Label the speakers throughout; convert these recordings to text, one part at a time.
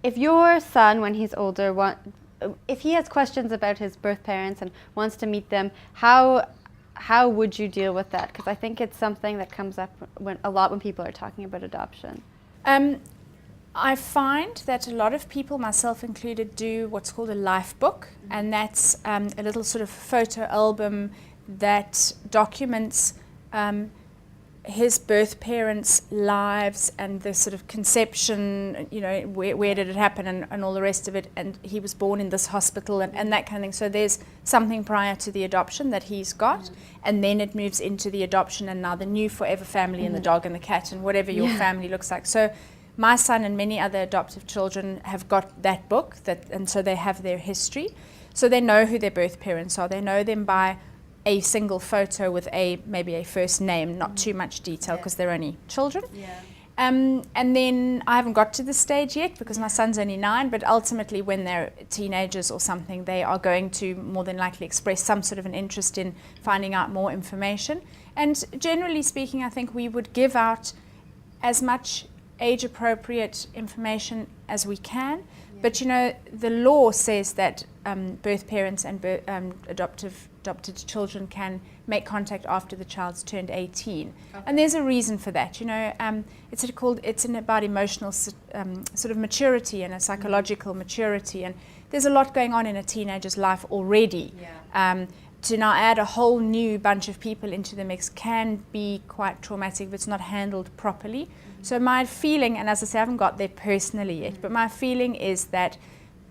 Speaker 1: if your son, when he's older, if he has questions about his birth parents and wants to meet them, how would you deal with that? Because I think it's something that comes up a lot when people are talking about adoption.
Speaker 2: I find that a lot of people, myself included, do what's called a life book, and that's a little sort of photo album that documents his birth parents' lives and the sort of conception, where did it happen and all the rest of it, and he was born in this hospital and that kind of thing. So there's something prior to the adoption that he's got, and then it moves into the adoption and now the new forever family and the dog and the cat and whatever your family looks like. So my son and many other adoptive children have got that book, and so they have their history. So they know who their birth parents are. They know them by a single photo with maybe a first name, not too much detail because they're only children. And then I haven't got to this stage yet because my son's only 9, but ultimately when they're teenagers or something, they are going to more than likely express some sort of an interest in finding out more information. And generally speaking, I think we would give out as much age-appropriate information as we can. But the law says that birth parents and adopted children can make contact after the child's turned 18, and there's a reason for that. It's about emotional sort of maturity and a psychological maturity, and there's a lot going on in a teenager's life already. To now add a whole new bunch of people into the mix can be quite traumatic if it's not handled properly. So my feeling, and as I say, I haven't got there personally yet, but my feeling is that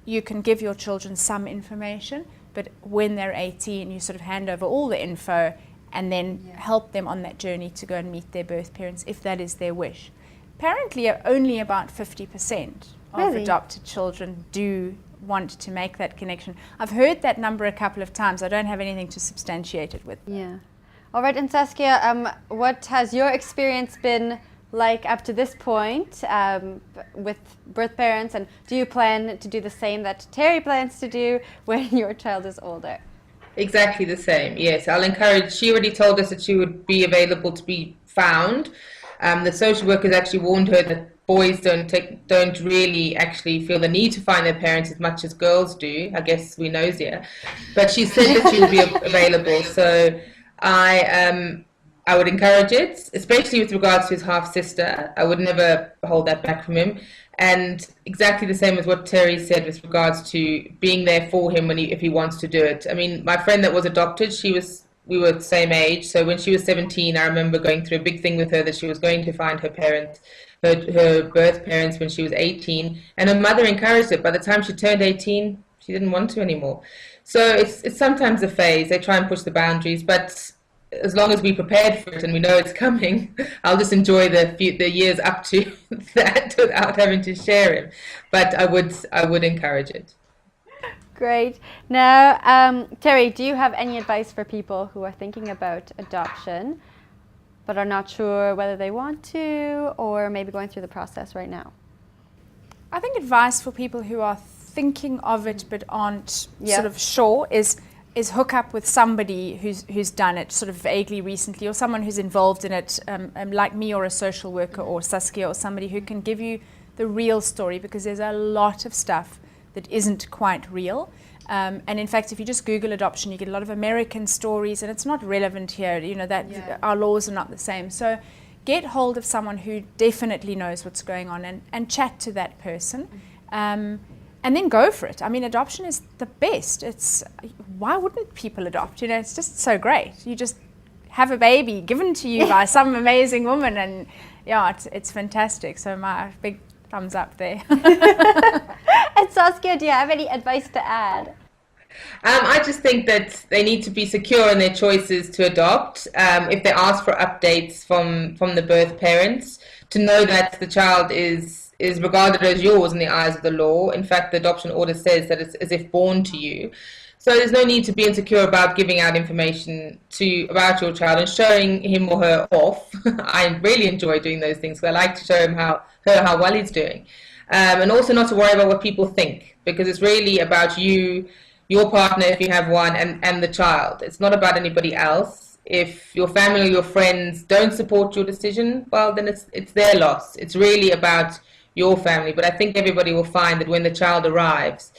Speaker 2: you can give your children some information, but when they're 18, you sort of hand over all the info and then help them on that journey to go and meet their birth parents if that is their wish. Apparently, only about 50% of adopted children do want to make that connection. I've heard that number a couple of times. I don't have anything to substantiate it with.
Speaker 1: Yeah. All right, and Saskia, what has your experience been like up to this point with birth parents, and do you plan to do the same that Terri plans to do when your child is older?
Speaker 3: Exactly the same, yes. I'll encourage, she already told us that she would be available to be found. The social workers actually warned her that boys don't really actually feel the need to find their parents as much as girls do. I guess we nosy. But she said that she would be available, so I would encourage it, especially with regards to his half-sister. I would never hold that back from him. And exactly the same as what Terri said with regards to being there for him if he wants to do it. I mean, my friend that was adopted, we were the same age. So when she was 17, I remember going through a big thing with her that she was going to find her parents, her birth parents when she was 18. And her mother encouraged it. By the time she turned 18, she didn't want to anymore. So it's sometimes a phase. They try and push the boundaries, but as long as we're prepared for it and we know it's coming, I'll just enjoy the years up to that without having to share it. But I would encourage it.
Speaker 1: Great. Now, Terri, do you have any advice for people who are thinking about adoption but are not sure whether they want to, or maybe going through the process right now?
Speaker 2: I think advice for people who are thinking of it but aren't sort of sure is hook up with somebody who's done it sort of vaguely recently, or someone who's involved in it, like me or a social worker or Saskia or somebody who can give you the real story, because there's a lot of stuff that isn't quite real. And in fact, if you just Google adoption, you get a lot of American stories, and it's not relevant here, that our laws are not the same. So get hold of someone who definitely knows what's going on and chat to that person. And then go for it. I mean, adoption is the best. Why wouldn't people adopt? It's just so great. You just have a baby given to you by some amazing woman, and it's fantastic. So my big thumbs up there.
Speaker 1: And Saskia, do you have any advice to add?
Speaker 3: I just think that they need to be secure in their choices to adopt. If they ask for updates from the birth parents, to know that the child is regarded as yours in the eyes of the law. In fact, the adoption order says that it's as if born to you. So there's no need to be insecure about giving out information about your child and showing him or her off. I really enjoy doing those things. I like to show him how well he's doing. And also not to worry about what people think, because it's really about you, your partner, if you have one, and the child. It's not about anybody else. If your family or your friends don't support your decision, well, then it's their loss. It's really about your family. But I think everybody will find that when the child arrives,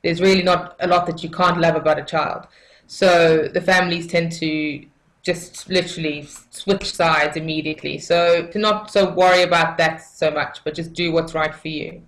Speaker 3: there's really not a lot that you can't love about a child. So the families tend to just literally switch sides immediately. So to not so worry about that so much, but just do what's right for you.